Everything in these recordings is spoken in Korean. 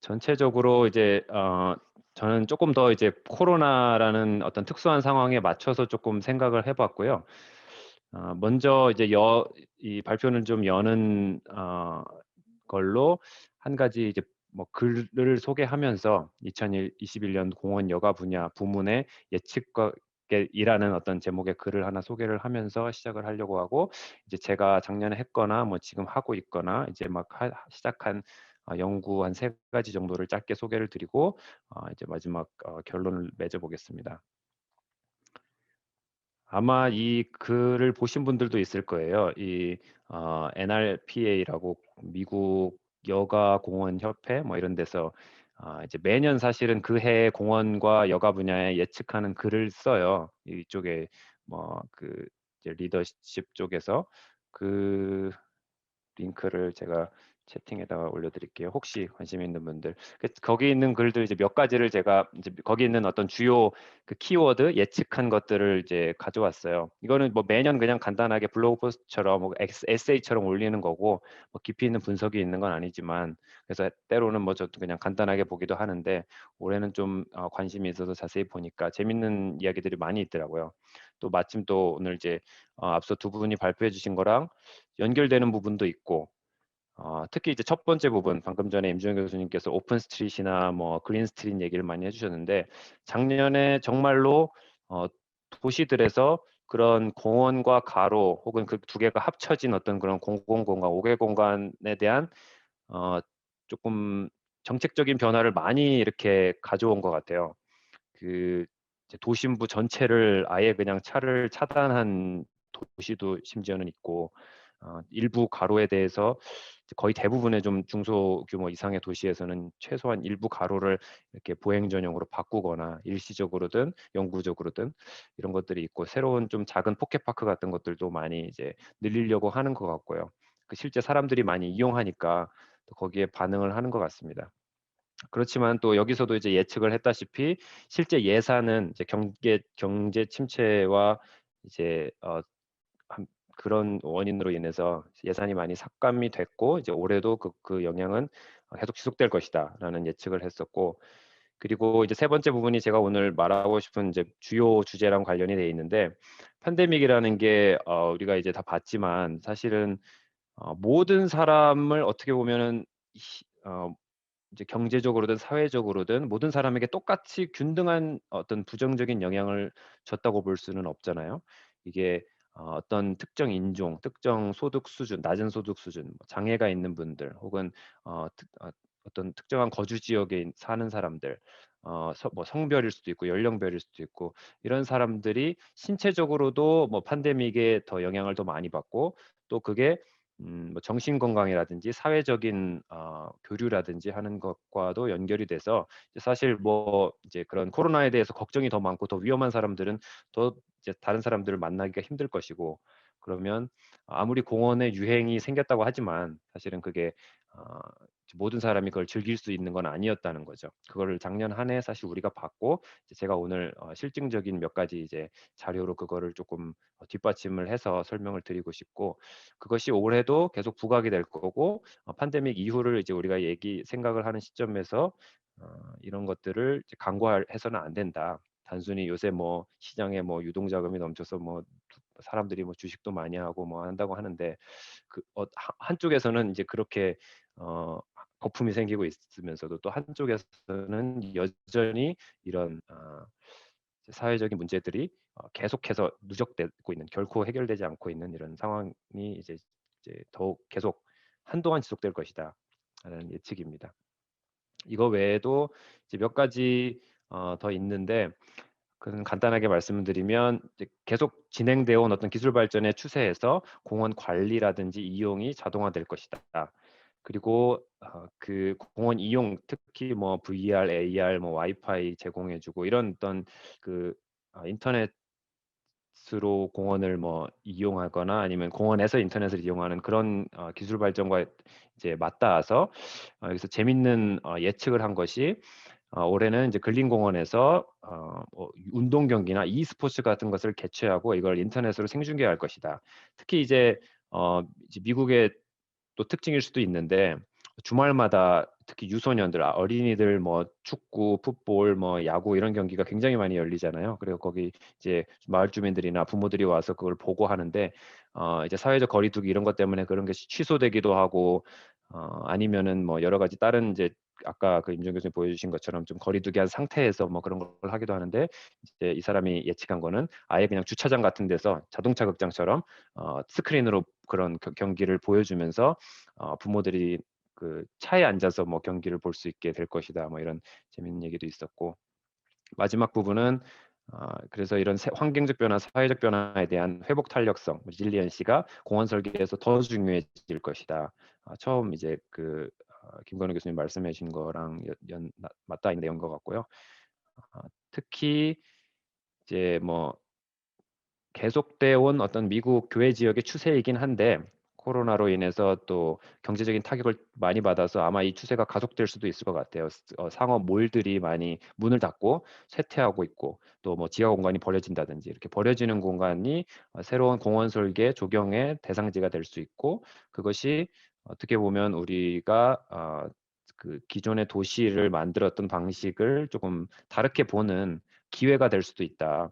전체적으로 이제 저는 조금 더 이제 코로나라는 어떤 특수한 상황에 맞춰서 조금 생각을 해 봤고요. 먼저 이제 이 발표는 좀 여는 걸로 한 가지 이제 뭐 글을 소개하면서 2021년 공원 여가 분야 부문의 예측과 이라는 어떤 제목의 글을 하나 소개를 하면서 시작을 하려고 하고, 이제 제가 작년에 했거나 뭐 지금 하고 있거나 이제 막 시작한 연구 한 세 가지 정도를 짧게 소개를 드리고 이제 마지막 결론을 맺어 보겠습니다. 아마 이 글을 보신 분들도 있을 거예요. 이 NRPA라고 미국 여가 공원 협회 뭐 이런 데서 이제 매년 사실은 그 해 공원과 여가 분야에 예측하는 글을 써요. 이쪽에 뭐 이제 리더십 쪽에서 그 링크를 제가 채팅에다가 올려드릴게요. 혹시 관심 있는 분들. 거기 있는 글들 이제 몇 가지를 제가 이제 거기 있는 어떤 주요 그 키워드 예측한 것들을 이제 가져왔어요. 이거는 뭐 매년 그냥 간단하게 블로그 포스트처럼 뭐 에세이처럼 올리는 거고, 뭐 깊이 있는 분석이 있는 건 아니지만, 그래서 때로는 뭐 저도 그냥 간단하게 보기도 하는데, 올해는 좀 관심이 있어서 자세히 보니까 재밌는 이야기들이 많이 있더라고요. 또 마침 또 오늘 이제 앞서 두 분이 발표해 주신 거랑 연결되는 부분도 있고, 특히 이제 첫 번째 부분, 방금 전에 임주영 교수님께서 오픈 스트릿이나 뭐 그린 스트릿 얘기를 많이 해주셨는데, 작년에 정말로 도시들에서 그런 공원과 가로 혹은 그 두 개가 합쳐진 어떤 그런 공공공간, 5개 공간에 대한 어, 조금 정책적인 변화를 많이 이렇게 가져온 것 같아요. 그 이제 도심부 전체를 아예 그냥 차를 차단한 도시도 심지어는 있고, 일부 가로에 대해서 이제 거의 대부분의 좀 중소규모 이상의 도시에서는 최소한 일부 가로를 이렇게 보행 전용으로 바꾸거나 일시적으로든 영구적으로든 이런 것들이 있고, 새로운 좀 작은 포켓파크 같은 것들도 많이 이제 늘리려고 하는 것 같고요. 실제 사람들이 많이 이용하니까 또 거기에 반응을 하는 것 같습니다. 그렇지만 또 여기서도 이제 예측을 했다시피 실제 예산은 이제 경제 침체와 이제 그런 원인으로 인해서 예산이 많이 삭감이 됐고, 이제 올해도 그 영향은 계속 지속될 것이다라는 예측을 했었고, 그리고 이제 세 번째 부분이 제가 오늘 말하고 싶은 이제 주요 주제랑 관련이 돼 있는데, 팬데믹이라는 게 우리가 이제 다 봤지만 사실은 모든 사람을 어떻게 보면은 이제 경제적으로든 사회적으로든 모든 사람에게 똑같이 균등한 어떤 부정적인 영향을 줬다고 볼 수는 없잖아요. 이게 어떤 특정 인종, 특정 소득 수준, 낮은 소득 수준, 뭐 장애가 있는 분들 혹은 어떤 특정한 거주 지역에 사는 사람들, 뭐 성별일 수도 있고 연령별일 수도 있고, 이런 사람들이 신체적으로도 뭐 팬데믹에 더 영향을 더 많이 받고, 또 그게 뭐 정신 건강이라든지 사회적인 교류라든지 하는 것과도 연결이 돼서, 이제 사실 뭐 이제 그런 코로나에 대해서 걱정이 더 많고 더 위험한 사람들은 더 이제 다른 사람들을 만나기가 힘들 것이고, 그러면 아무리 공원에 유행이 생겼다고 하지만 사실은 그게 어 모든 사람이 그걸 즐길 수 있는 건 아니었다는 거죠. 그거를 작년 한 해 사실 우리가 봤고, 이제 제가 오늘 실증적인 몇 가지 이제 자료로 그거를 조금 뒷받침을 해서 설명을 드리고 싶고, 그것이 올해도 계속 부각이 될 거고, 팬데믹 이후를 이제 우리가 생각을 하는 시점에서 이런 것들을 이제 간과해서는 안 된다. 단순히 요새 뭐 시장에 뭐 유동자금이 넘쳐서 뭐 사람들이 뭐 주식도 많이 하고 뭐 한다고 하는데, 한쪽에서는 이제 그렇게 어 거품이 생기고 있으면서도 또 한쪽에서는 여전히 이런 사회적인 문제들이 계속해서 누적되고 있는, 결코 해결되지 않고 있는 이런 상황이 이제 더욱 계속 한동안 지속될 것이다라는 예측입니다. 이거 외에도 이제 몇 가지 더 있는데, 그건 간단하게 말씀을 드리면, 이제 계속 진행되어 온 어떤 기술 발전의 추세에서 공원 관리라든지 이용이 자동화될 것이다. 그리고 그 공원 이용, 특히 뭐 VR, AR, 뭐 와이파이 제공해 주고 이런 어떤 그 인터넷으로 공원을 뭐 이용하거나 아니면 공원에서 인터넷을 이용하는 그런 기술 발전과 이제 맞닿아서 여기서 재밌는 예측을 한 것이, 올해는 이제 근린공원에서 뭐 운동 경기나 e스포츠 같은 것을 개최하고 이걸 인터넷으로 생중계할 것이다. 특히 이제 미국의 또 특징일 수도 있는데, 주말마다 특히 유소년들, 어린이들 뭐 축구, 풋볼, 뭐 야구 이런 경기가 굉장히 많이 열리잖아요. 그리고 거기 이제 마을 주민들이나 부모들이 와서 그걸 보고 하는데 이제 사회적 거리두기 이런 것 때문에 그런 게 취소되기도 하고 아니면은 뭐 여러 가지 다른 이제 아까 그 임종 교수님 보여주신 것처럼 좀 거리두기한 상태에서 뭐 그런 걸 하기도 하는데 이제 이 사람이 예측한 거는 아예 그냥 주차장 같은 데서 자동차 극장처럼 스크린으로 그런 경기를 보여주면서 부모들이 그 차에 앉아서 뭐 경기를 볼 수 있게 될 것이다. 뭐 이런 재밌는 얘기도 있었고 마지막 부분은 그래서 이런 환경적 변화, 사회적 변화에 대한 회복 탄력성, 리질리언시가 공원 설계에서 더 중요해질 것이다. 처음 이제 그 김건우 교수님 말씀해 주신 거랑 맞닿아 있는 내용인 것 같고요. 특히 이제 뭐 계속되어 온 어떤 미국 교외 지역의 추세이긴 한데 코로나로 인해서 또 경제적인 타격을 많이 받아서 아마 이 추세가 가속될 수도 있을 것 같아요. 상업몰들이 많이 문을 닫고 쇠퇴하고 있고 또 뭐 지하 공간이 버려진다든지 이렇게 버려지는 공간이 새로운 공원 설계 조경의 대상지가 될 수 있고 그것이 어떻게 보면 우리가 그 기존의 도시를 만들었던 방식을 조금 다르게 보는 기회가 될 수도 있다.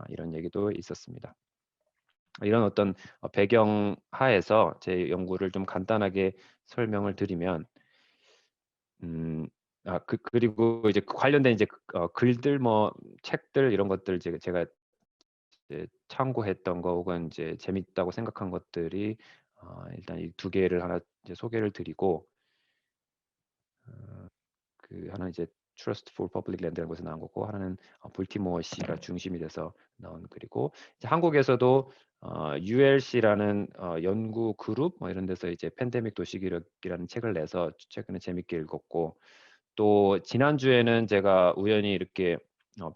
이런 얘기도 있었습니다. 이런 어떤 배경 하에서 제 연구를 좀 간단하게 설명을 드리면 그리고 이제 그 관련된 이제 글들 뭐 책들 이런 것들 제가 이제 참고했던 거 혹은 이제 재밌다고 생각한 것들이 일단 이 두 개를 하나 이제 소개를 드리고 그 하나는 이제 Trust for Public Land라는 곳에서 나온 거고 하나는 볼티모어 시가 중심이 돼서 나온 글이고 이제 한국에서도 ULC라는 연구 그룹 뭐 이런 데서 이제 팬데믹 도시기록이라는 책을 내서 최근에 재밌게 읽었고 또 지난주에는 제가 우연히 이렇게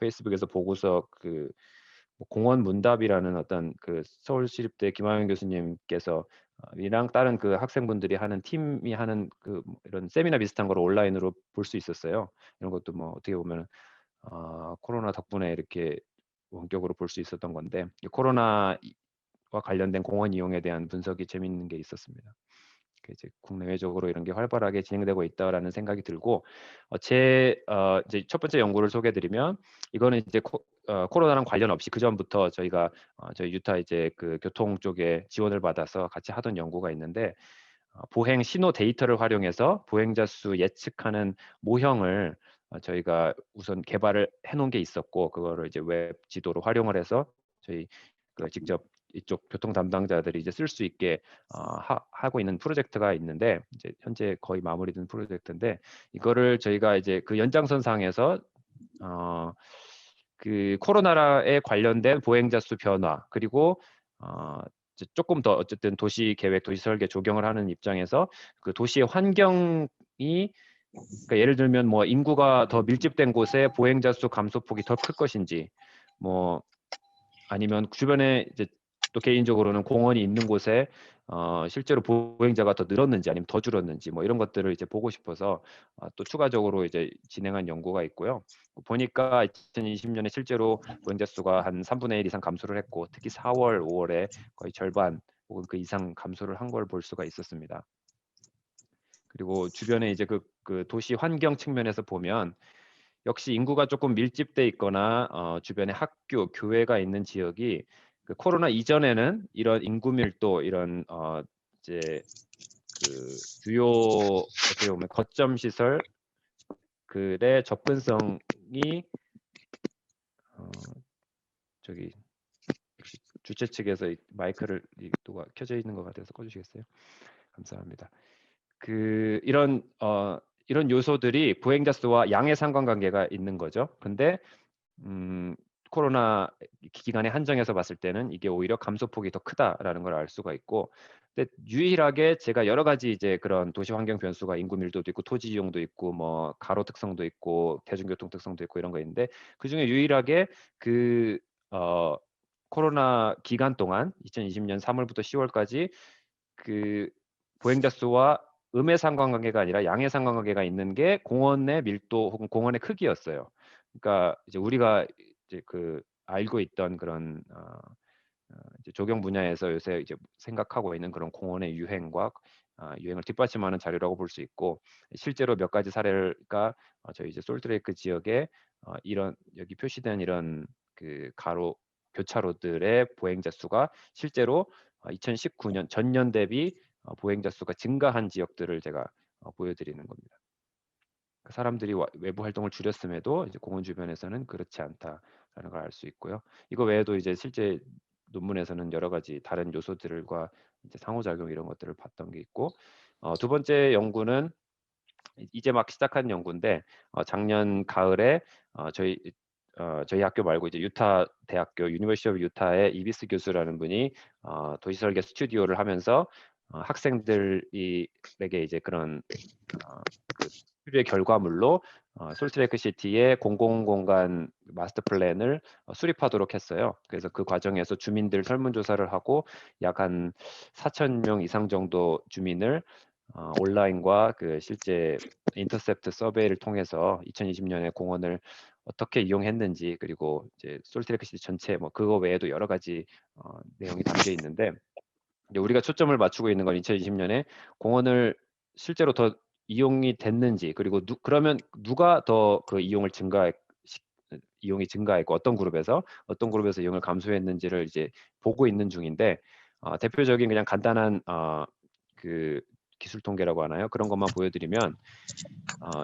페이스북에서 보고서 뭐 공원 문답이라는 어떤 그 서울시립대 김하영 교수님께서 이랑 다른 그 학생분들이 하는 팀이 하는 그뭐 이런 세미나 비슷한 걸 온라인으로 볼 수 있었어요. 이런 것도 뭐 어떻게 보면 코로나 덕분에 이렇게 원격으로 볼 수 있었던 건데 이 코로나와 관련된 공원 이용에 대한 분석이 재밌는 게 있었습니다. 이제 국내외적으로 이런 게 활발하게 진행되고 있다라는 생각이 들고 이제 첫 번째 연구를 소개해드리면 이거는 이제 코로나랑 관련 없이 그 전부터 저희가 저희 유타 이제 그 교통 쪽에 지원을 받아서 같이 하던 연구가 있는데 보행 신호 데이터를 활용해서 보행자 수 예측하는 모형을 저희가 우선 개발을 해놓은 게 있었고 그거를 이제 웹 지도로 활용을 해서 저희 직접 이쪽 교통 담당자들이 이제 쓸 수 있게 하고 있는 프로젝트가 있는데 이제 현재 거의 마무리된 프로젝트인데 이거를 저희가 이제 그 연장선상에서 그 코로나에 관련된 보행자 수 변화 그리고 이제 조금 더 어쨌든 도시 계획, 도시 설계 조경을 하는 입장에서 그 도시의 환경이 그러니까 예를 들면 뭐 인구가 더 밀집된 곳에 보행자 수 감소폭이 더 클 것인지 뭐 아니면 주변에 이제 또 개인적으로는 공원이 있는 곳에 실제로 보행자가 더 늘었는지 아니면 더 줄었는지 뭐 이런 것들을 이제 보고 싶어서 또 추가적으로 이제 진행한 연구가 있고요. 보니까 2020년에 실제로 보행자 수가 한 3분의 1 이상 감소를 했고 특히 4월, 5월에 거의 절반 혹은 그 이상 감소를 한 걸 볼 수가 있었습니다. 그리고 주변에 이제 그 도시 환경 측면에서 보면 역시 인구가 조금 밀집돼 있거나 주변에 학교, 교회가 있는 지역이 그 코로나 이전에는 이런 인구 밀도 이런 이제 그 주요 어떻게 보면 거점 시설 글의 접근성이 저기 역시 주최 측에서 마이크를 또가 켜져 있는 것 같아서 꺼주시겠어요? 감사합니다. 이런 요소들이 보행자 수와 양의 상관관계가 있는 거죠. 근데 코로나 기간에 한정해서 봤을 때는 이게 오히려 감소폭이 더 크다라는 걸 알 수가 있고 근데 유일하게 제가 여러 가지 이제 그런 도시 환경 변수가 인구 밀도도 있고 토지 이용도 있고 뭐 가로 특성도 있고 대중교통 특성도 있고 이런 거 있는데 그중에 유일하게 그 코로나 기간 동안 2020년 3월부터 10월까지 그 보행자 수와 음의 상관관계가 아니라 양의 상관관계가 있는 게 공원의 밀도 혹은 공원의 크기였어요. 그러니까 이제 우리가 이제 알고 있던 그런 이제 조경 분야에서 요새 이제 생각하고 있는 그런 공원의 유행과 유행을 뒷받침하는 자료라고 볼 수 있고 실제로 몇 가지 사례가 저희 이제 솔트레이크 지역에 이런 여기 표시된 이런 그 가로 교차로들의 보행자 수가 실제로 2019년 전년 대비 보행자 수가 증가한 지역들을 제가 보여드리는 겁니다. 그 사람들이 외부 활동을 줄였음에도 이제 공원 주변에서는 그렇지 않다라는 걸 알 수 있고요. 이거 외에도 이제 실제 논문에서는 여러 가지 다른 요소들과 이제 상호작용 이런 것들을 봤던 게 있고 두 번째 연구는 이제 막 시작한 연구인데 작년 가을에 저희 학교 말고 이제 유타 대학교 유니버시티 오브 유타의 이비스 교수라는 분이 도시 설계 스튜디오를 하면서 학생들에게 이제 그런 그 수리의 결과물로 솔트레이크 시티의 공공공간 마스터 플랜을 수립하도록 했어요. 그래서 그 과정에서 주민들 설문조사를 하고 약 한 4천 명 이상 정도 주민을 온라인과 그 실제 인터셉트 서베이를 통해서 2020년에 공원을 어떻게 이용했는지 그리고 이제 솔트레이크 시티 전체 뭐 그거 외에도 여러 가지 내용이 담겨 있는데 이제 우리가 초점을 맞추고 있는 건 2020년에 공원을 실제로 더 이용이 됐는지 그리고 그러면 누가 더 그 이용이 증가했고 어떤 그룹에서 이용을 감소했는지를 이제 보고 있는 중인데 대표적인 그냥 간단한 그 기술 통계라고 하나요? 그런 것만 보여드리면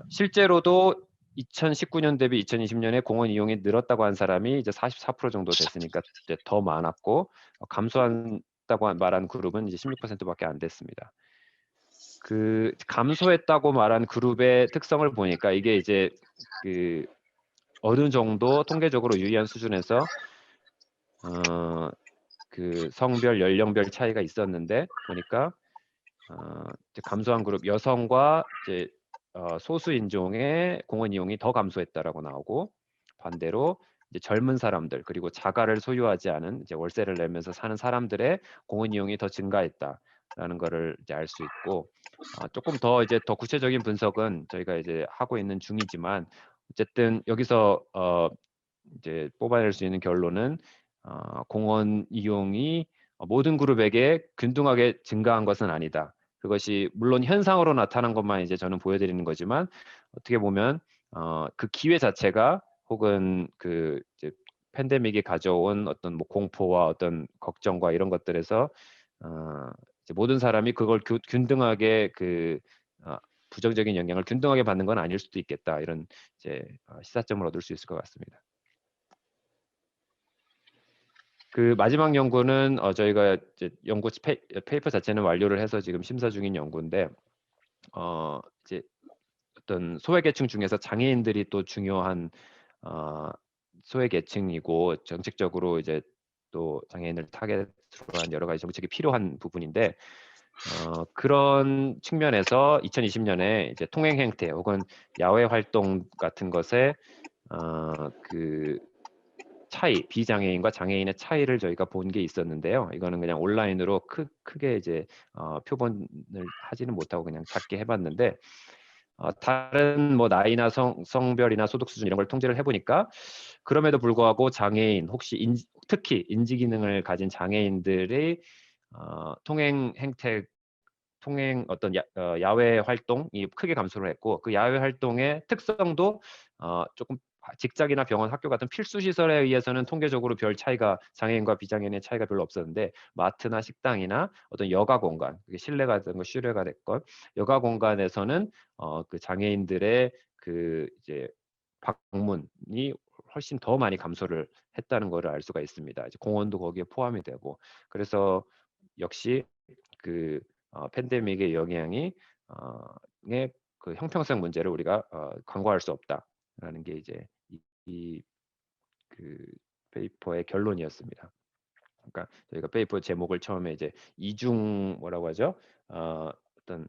실제로도 2019년 대비 2020년에 공원 이용이 늘었다고 한 사람이 이제 44% 정도 됐으니까 이제 더 많았고 감소한다고 말한 그룹은 이제 16%밖에 안 됐습니다. 그 감소했다고 말한 그룹의 특성을 보니까 이게 이제 그 어느 정도 통계적으로 유의한 수준에서 그 성별, 연령별 차이가 있었는데 보니까 이제 감소한 그룹 여성과 이제 소수 인종의 공원 이용이 더 감소했다라고 나오고 반대로 이제 젊은 사람들 그리고 자가를 소유하지 않은 이제 월세를 내면서 사는 사람들의 공원 이용이 더 증가했다라는 거를 이제 알 수 있고 조금 더 이제 더 구체적인 분석은 저희가 이제 하고 있는 중이지만 어쨌든 여기서 이제 뽑아낼 수 있는 결론은 공원 이용이 모든 그룹에게 균등하게 증가한 것은 아니다. 그것이 물론 현상으로 나타난 것만 이제 저는 보여드리는 거지만 어떻게 보면 그 기회 자체가 혹은 그 이제 팬데믹이 가져온 어떤 뭐 공포와 어떤 걱정과 이런 것들에서 이제 모든 사람이 그걸 균등하게 그 부정적인 영향을 균등하게 받는 건 아닐 수도 있겠다 이런 이제 시사점을 얻을 수 있을 것 같습니다. 그 마지막 연구는 저희가 이제 연구 페이퍼 자체는 완료를 해서 지금 심사 중인 연구인데 이제 어떤 소외계층 중에서 장애인들이 또 중요한 소외계층이고 정책적으로 이제 또 장애인을 타겟으로 한 여러 가지 정책이 필요한 부분인데 그런 측면에서 2020년에 이제 통행 행태 혹은 야외 활동 같은 것에 그 비장애인과 장애인의 차이를 저희가 본 게 있었는데요. 이거는 그냥 온라인으로 크게 이제 표본을 하지는 못하고 그냥 작게 해봤는데 다른 뭐 나이나 성별이나 소득 수준 이런 걸 통제를 해보니까 그럼에도 불구하고 장애인 혹시 특히 인지 기능을 가진 장애인들의 통행 행태 통행 어떤 야외 활동이 크게 감소를 했고 그 야외 활동의 특성도 조금 직장이나 병원, 학교 같은 필수 시설에 의해서는 통계적으로 별 차이가 장애인과 비장애인의 차이가 별로 없었는데 마트나 식당이나 어떤 여가 공간, 그게 실내가 됐건 실외가 됐건 여가 공간에서는 그 장애인들의 그 이제 방문이 훨씬 더 많이 감소를 했다는 것을 알 수가 있습니다. 이제 공원도 거기에 포함이 되고 그래서 역시 그 팬데믹의 영향이 그 형평성 문제를 우리가 간과할 수 없다라는 게 이제 그 페이퍼의 결론이었습니다. 그러니까 저희가 페이퍼 제목을 처음에 이제 뭐라고 하죠? 어떤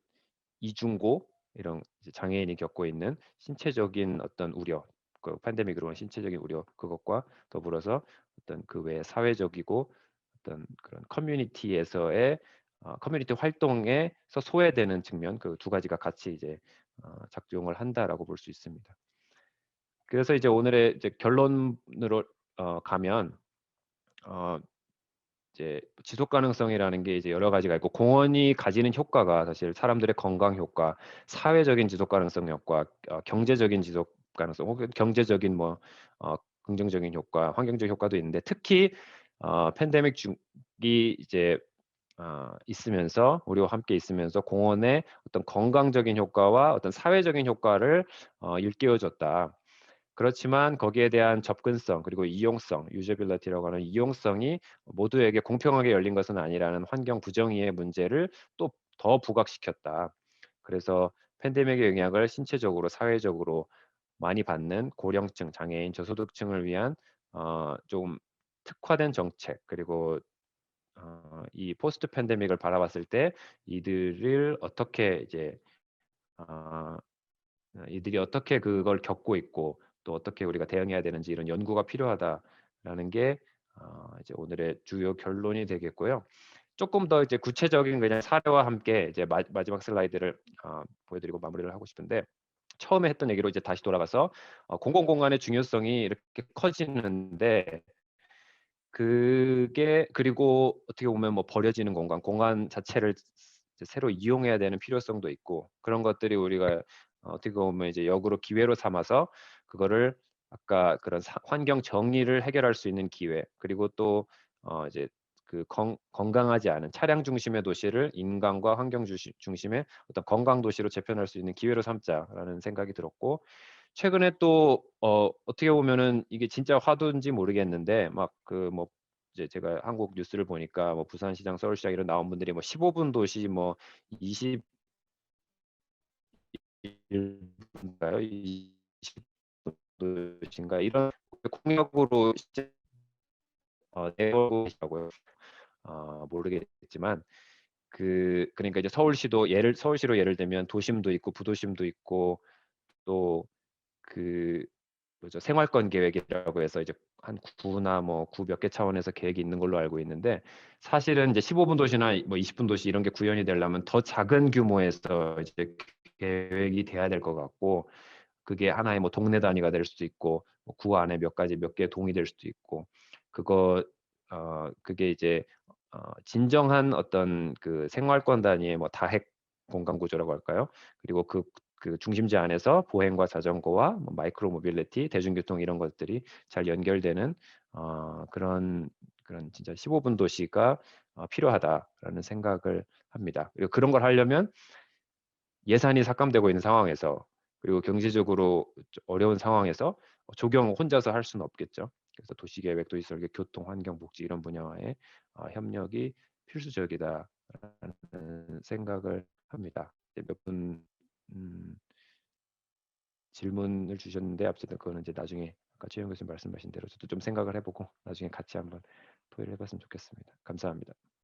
이중고 이런 이제 장애인이 겪고 있는 신체적인 어떤 우려, 그 팬데믹으로 온 신체적인 우려 그것과 더불어서 어떤 그 외에 사회적이고 어떤 그런 커뮤니티에서의 커뮤니티 활동에서 소외되는 측면 그 두 가지가 같이 이제 작용을 한다라고 볼 수 있습니다. 그래서 이제 오늘의 이제 결론으로 가면 이제 지속 가능성이라는 게 이제 여러 가지가 있고 공원이 가지는 효과가 사실 사람들의 건강 효과, 사회적인 지속 가능성 효과, 경제적인 지속 가능성 혹은 경제적인 뭐 긍정적인 효과, 환경적 효과도 있는데 특히 팬데믹 중이 이제 있으면서 우리와 함께 있으면서 공원의 어떤 건강적인 효과와 어떤 사회적인 효과를 일깨워 줬다. 그렇지만 거기에 대한 접근성 그리고 이용성, 유저빌리티라고 하는 이용성이 모두에게 공평하게 열린 것은 아니라는 환경 부정의의 문제를 또 더 부각시켰다. 그래서 팬데믹의 영향을 신체적으로 사회적으로 많이 받는 고령층, 장애인, 저소득층을 위한 좀 특화된 정책 그리고 이 포스트 팬데믹을 바라봤을 때 이들을 어떻게 이제 어 이들이 어떻게 그걸 겪고 있고 또 어떻게 우리가 대응해야 되는지 이런 연구가 필요하다라는 게 이제 오늘의 주요 결론이 되겠고요. 조금 더 이제 구체적인 그냥 사례와 함께 이제 마지막 슬라이드를 보여드리고 마무리를 하고 싶은데 처음에 했던 얘기로 이제 다시 돌아가서 공공공간의 중요성이 이렇게 커지는데 그게 그리고 어떻게 보면 뭐 버려지는 공간 자체를 이제 새로 이용해야 되는 필요성도 있고 그런 것들이 우리가 어떻게 보면 이제 역으로 기회로 삼아서 그거를 아까 그런 환경 정의를 해결할 수 있는 기회 그리고 또 이제 그 건강하지 않은 차량 중심의 도시를 인간과 환경 중심의 어떤 건강 도시로 재편할 수 있는 기회로 삼자라는 생각이 들었고 최근에 또 어떻게 보면은 이게 진짜 화두인지 모르겠는데 막 그 뭐 이제 제가 한국 뉴스를 보니까 뭐 부산시장, 서울시장 이런 나온 분들이 뭐 15분 도시 뭐 20 일인가요? 20 도시인가 이런 공약으로 실제 내걸고 계시더라고요. 모르겠지만 그러니까 이제 서울시로 예를 들면 도심도 있고 부도심도 있고 또 그 뭐죠? 생활권 계획이라고 해서 이제 한 구나 뭐 구 몇 개 차원에서 계획이 있는 걸로 알고 있는데 사실은 이제 15분 도시나 뭐 20분 도시 이런 게 구현이 되려면 더 작은 규모에서 이제 계획이 돼야 될 것 같고 그게 하나의 뭐 동네 단위가 될 수도 있고 뭐구 안에 몇 개 동이 될 수도 있고 그거 그게 이제 진정한 어떤 그 생활권 단위의 뭐 다핵 공간 구조라고 할까요? 그리고 그 중심지 안에서 보행과 자전거와 뭐 마이크로 모빌리티, 대중교통 이런 것들이 잘 연결되는 그런 진짜 15분 도시가 필요하다라는 생각을 합니다. 그리고 그런 걸 하려면 예산이 삭감되고 있는 상황에서 그리고 경제적으로 어려운 상황에서 조경 혼자서 할 수는 없겠죠. 그래서 도시계획, 도시설계, 교통, 환경, 복지 이런 분야의 협력이 필수적이다라는 생각을 합니다. 몇 분 질문을 주셨는데 어쨌든 그거는 이제 나중에 아까 최영 교수님 말씀하신 대로 저도 좀 생각을 해보고 나중에 같이 한번 토의를 해봤으면 좋겠습니다. 감사합니다.